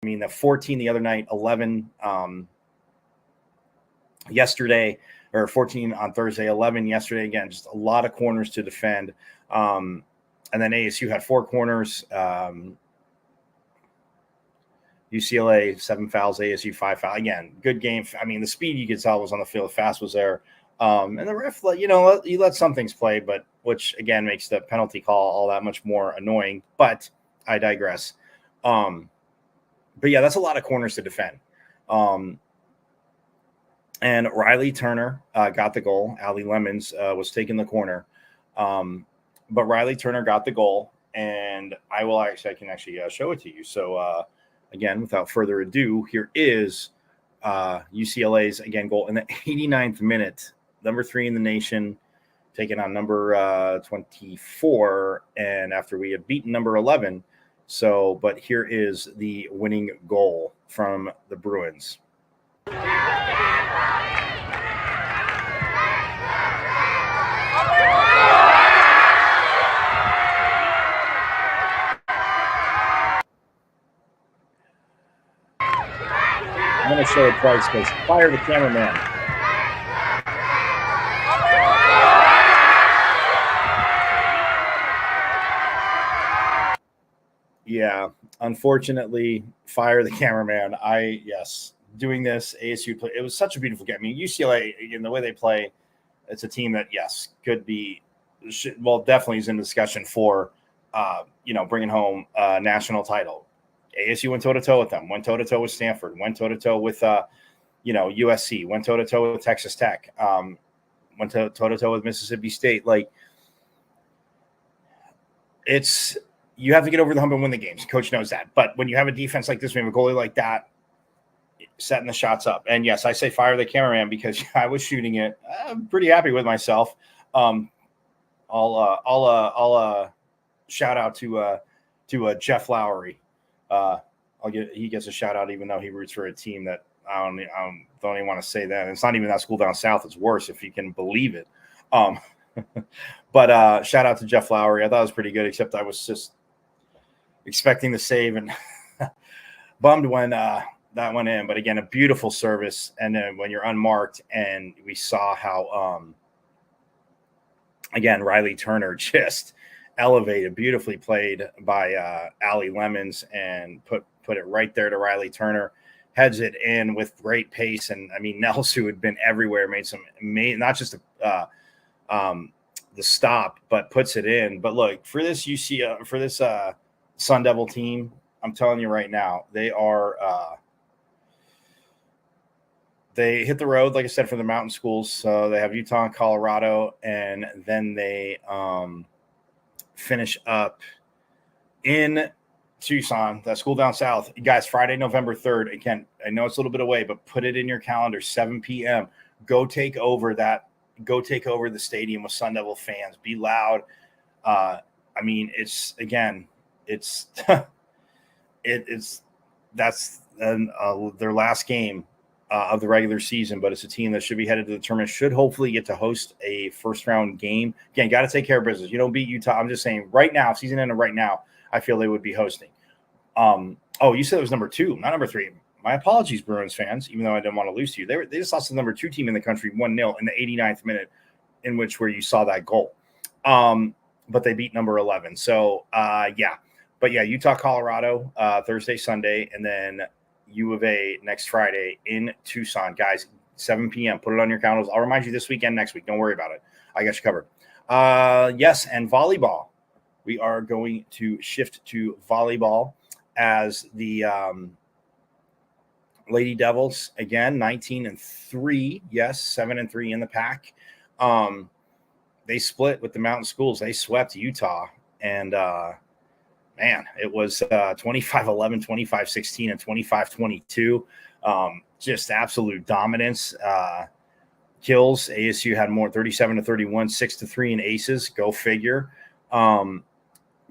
the 14 the other night, 11 yesterday, or 14 on Thursday, 11 yesterday. Again, just a lot of corners to defend. And then ASU had 4 corners. UCLA 7 fouls, ASU 5 fouls. Again, good game. I mean, the speed you could tell was on the field. Fast was there. And the ref, you let some things play, but which again makes the penalty call all that much more annoying. But I digress. But yeah, that's a lot of corners to defend. And Riley Turner got the goal. Allie Lemons was taking the corner. But Riley Turner got the goal, and I can actually show it to you. So again, without further ado, here is UCLA's again goal in the 89th minute. Number 3 in the nation, taking on number 24, and after we had beaten number 11. So, but here is the winning goal from the Bruins. I'm going to show it twice because fire the cameraman. Yeah, unfortunately, fire the cameraman. Doing this ASU play. It was such a beautiful game. I mean, UCLA, in the way they play, it's a team that could be, definitely is in discussion for, bringing home a national title. ASU went toe to toe with them. Went toe to toe with Stanford. Went toe to toe with, USC. Went toe to toe with Texas Tech. Went toe to toe with Mississippi State. You have to get over the hump and win the games. Coach knows that. But when you have a defense like this, we have a goalie like that, setting the shots up. And yes, I say fire the cameraman because I was shooting it. I'm pretty happy with myself. I'll shout out to Jeff Lowry. He gets a shout out even though he roots for a team that I don't even want to say that. It's not even that school down south. It's worse if you can believe it. But shout out to Jeff Lowry. I thought it was pretty good, except I was just expecting the save and bummed when that went in. But again, a beautiful service. And then when you're unmarked, and we saw how, again, Riley Turner just elevated, beautifully played by Allie Lemons, and put it right there to Riley Turner. Heads it in with great pace. And I mean, Nels, who had been everywhere, made not just the stop, but puts it in. But look, for this Sun Devil team, I'm telling you right now, they hit the road, like I said, for the mountain schools. So they have Utah and Colorado, and then they finish up in Tucson, that school down south. You guys, Friday, November 3rd. Again, I know it's a little bit away, but put it in your calendar, 7 p.m. Go take over the stadium with Sun Devil fans. Be loud. That's their last game of the regular season, but it's a team that should be headed to the tournament, should hopefully get to host a first round game. Again, got to take care of business. You don't beat Utah. I'm just saying right now, season ended right now, I feel they would be hosting. You said it was number 2, not number 3. My apologies, Bruins fans, even though I didn't want to lose to you. They just lost to the number 2 team in the country 1-0 in the 89th minute, where you saw that goal. But they beat number 11. So, yeah. But, yeah, Utah, Colorado, Thursday, Sunday, and then U of A next Friday in Tucson. Guys, 7 p.m. Put it on your calendars. I'll remind you this weekend, next week. Don't worry about it. I got you covered. Yes, and volleyball. We are going to shift to volleyball as the Lady Devils, again, 19-3. Yes, 7-3 in the pack. They split with the Mountain Schools. They swept Utah, and man, it was 25-11, 25-16, and 25-22. Just absolute dominance. Kills. ASU had more, 37-31, 6-3 in aces. Go figure.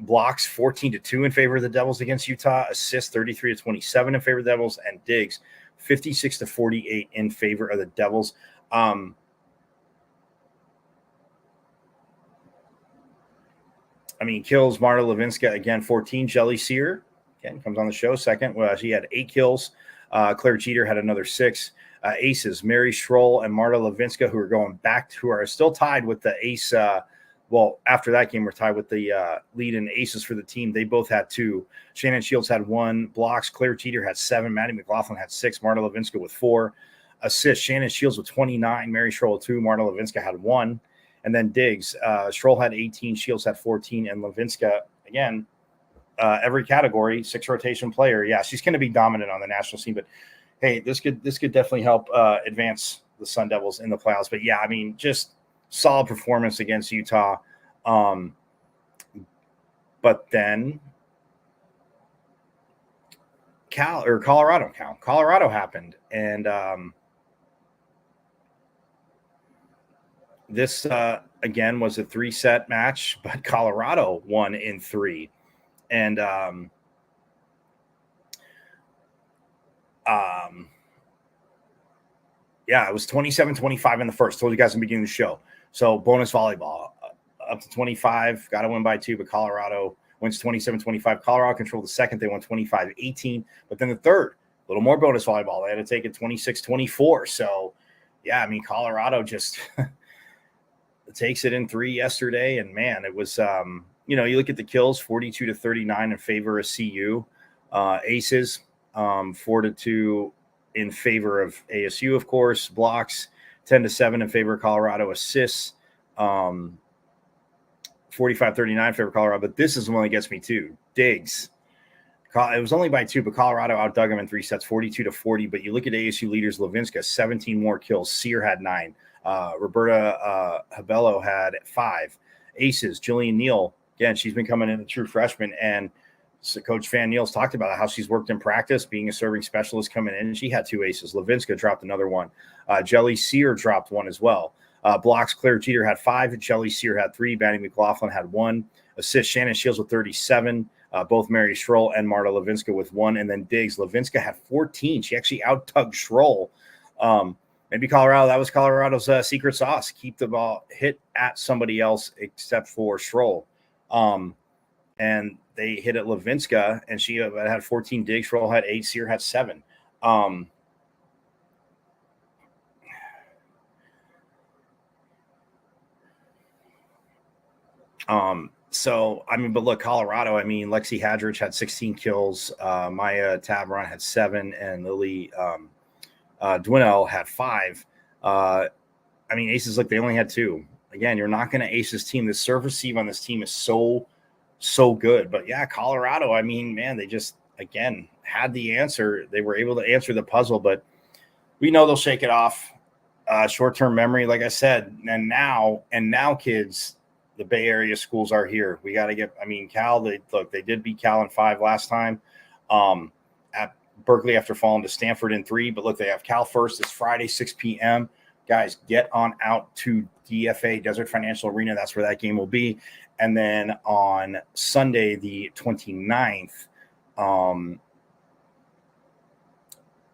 Blocks 14-2 in favor of the Devils against Utah. Assists 33-27 in favor of the Devils, and digs 56-48 in favor of the Devils. Kills, Marta Levinska, again, 14. Jelly Sear, again, comes on the show second. Well, she had 8 kills. Claire Jeter had another 6. Aces, Mary Schroll and Marta Levinska, who are still tied with the ace well, after that game, we're tied with the lead in aces for the team. They both had 2. Shannon Shields had 1 blocks. Claire Teeter had 7. Maddie McLaughlin had 6. Marta Levinska with 4 assists. Shannon Shields with 29. Mary Schroll with 2. Marta Levinska had 1. And then Diggs. Schroll had 18. Shields had 14. And Levinska, again, every category, 6 rotation player. Yeah, she's going to be dominant on the national scene. But, hey, this could definitely help advance the Sun Devils in the playoffs. But, yeah, I mean, just solid performance against Utah. But then Colorado happened. And this, again, was a 3-set match, but Colorado won in 3. And yeah, it was 27-25 in the first. Told you guys in the beginning of the show. So bonus volleyball up to 25, got to win by 2, but Colorado wins 27-25. Colorado controlled the second. They won 25-18. But then the third, a little more bonus volleyball. They had to take it 26-24. So, yeah, I mean, Colorado just takes it in 3 yesterday. And, man, it was, you look at the kills, 42-39 in favor of CU. Aces, 4-2 in favor of ASU, of course. Blocks, 10-7 in favor of Colorado. Assists, 45-39 in favor of Colorado. But this is the one that gets me too. Diggs. It was only by 2, but Colorado outdug them in 3 sets, 42-40. But you look at ASU leaders, Levinska, 17 more kills. Sear had 9. Roberta Habello had 5. Aces, Jillian Neal, again, she's been coming in a true freshman. And so Coach Van Niels talked about how she's worked in practice, being a serving specialist coming in. She had 2 aces. Levinska dropped another one. Jelly Sear dropped 1 as well. Blocks, Claire Jeter had 5. Jelly Sear had 3. Maddie McLaughlin had 1. Assists, Shannon Shields with 37. Both Mary Schroll and Marta Levinska with 1. And then Diggs. Levinska had 14. She actually outtugged Schroll. Maybe Colorado, that was Colorado's secret sauce. Keep the ball hit at somebody else except for Schroll. And they hit at Levinska, and she had 14. Diggs, Schroll had 8. Sear had 7. So, I mean, but look, Colorado, I mean, Lexi Hadrich had 16 kills. Maya Tabaron had 7, and Lily Dwinell had 5. I mean, aces, look, they only had 2. Again, you're not going to ace this team. The serve receive on this team is so good. But, yeah, Colorado, I mean, man, they just, again, had the answer. They were able to answer the puzzle, but we know they'll shake it off. Short-term memory, like I said. And now, kids, the Bay Area schools are here. We got to get, I mean, Cal, they did beat Cal in 5 last time at Berkeley after falling to Stanford in 3. But look, they have Cal first this Friday, 6 p.m. Guys, get on out to DFA, Desert Financial Arena. That's where that game will be. And then on Sunday, the 29th,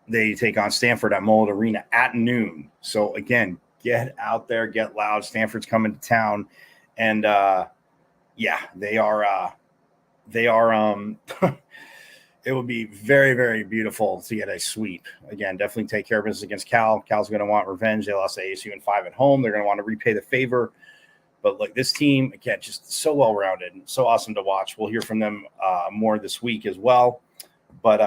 they take on Stanford at Mullet Arena at noon. So, again, get out there, get loud. Stanford's coming to town. And, yeah, they are it would be very, very beautiful to get a sweep. Again, definitely take care of business against Cal. Cal's going to want revenge. They lost to ASU in 5 at home. They're going to want to repay the favor. But, look, this team, again, just so well-rounded and so awesome to watch. We'll hear from them more this week as well. But,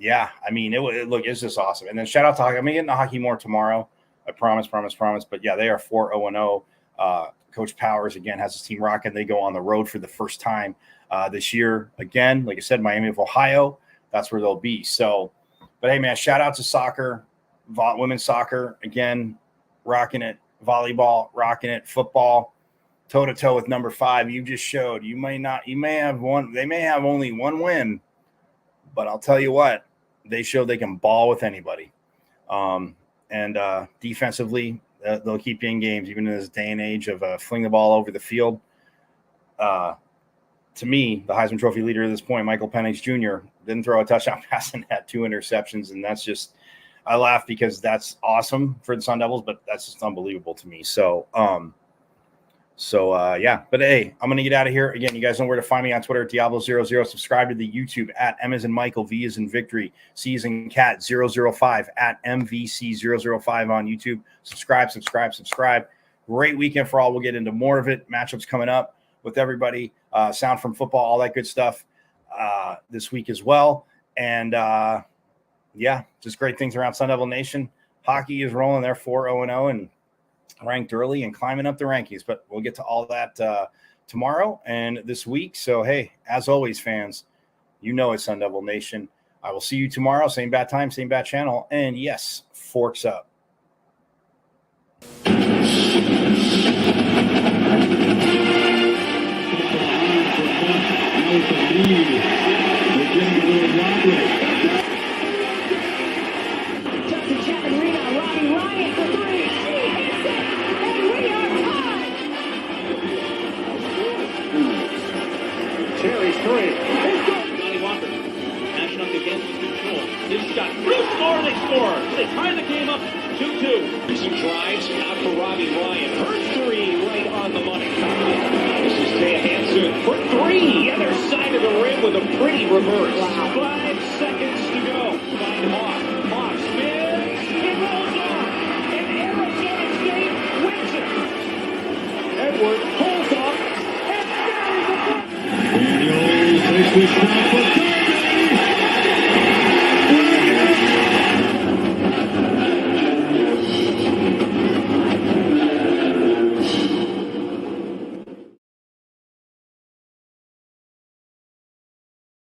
yeah, I mean, it's just awesome. And then shout out to hockey. I'm going to get into hockey more tomorrow. I promise. But, yeah, they are 4-0-0. Coach Powers, again, has his team rocking. They go on the road for the first time this year. Again, like I said, Miami of Ohio, that's where they'll be. So, but, hey, man, shout out to soccer, women's soccer, again, rocking it. Volleyball, rocking it. Football, toe-to-toe with number 5. You just showed. They may have only one win, but I'll tell you what, they showed they can ball with anybody. And defensively, they'll keep you in games, even in this day and age of fling the ball over the field. To me, the Heisman Trophy leader at this point, Michael Penix Jr., didn't throw a touchdown pass and had 2 interceptions. And that's just, I laugh because that's awesome for the Sun Devils, but that's just unbelievable to me. So, yeah. But, hey, I'm going to get out of here. Again, you guys know where to find me on Twitter at Diablo00. Subscribe to the YouTube at M as in Michael, V as in Victory, C as in Cat 005 at MVC005 on YouTube. Subscribe. great weekend for all. We'll get into more of it. Matchups coming up with everybody, sound from football, all that good stuff this week as well. And yeah, just great things around Sun Devil Nation. Hockey is rolling. They're 4-0-0 and ranked early and climbing up the rankings. But we'll get to all that tomorrow and this week. So, hey, as always, fans, you know it's Sun Devil Nation. I will see you tomorrow. Same bat time, same bat channel. And yes, forks up. Cherry's three. Johnny Walker mashing up against the control. His shot. Blue score. They score. They tie the game up 2-2. Some drives out for Robbie Ryan. Her three right on the money. This is Taya Hansen for three. Other side of the rim with a pretty reverse. Wow. 5 seconds to go. Find Hawk. Hawk spins. It rolls on. And Arizona State wins it. Edward pulls off and buries the front. Daniels takes the shot for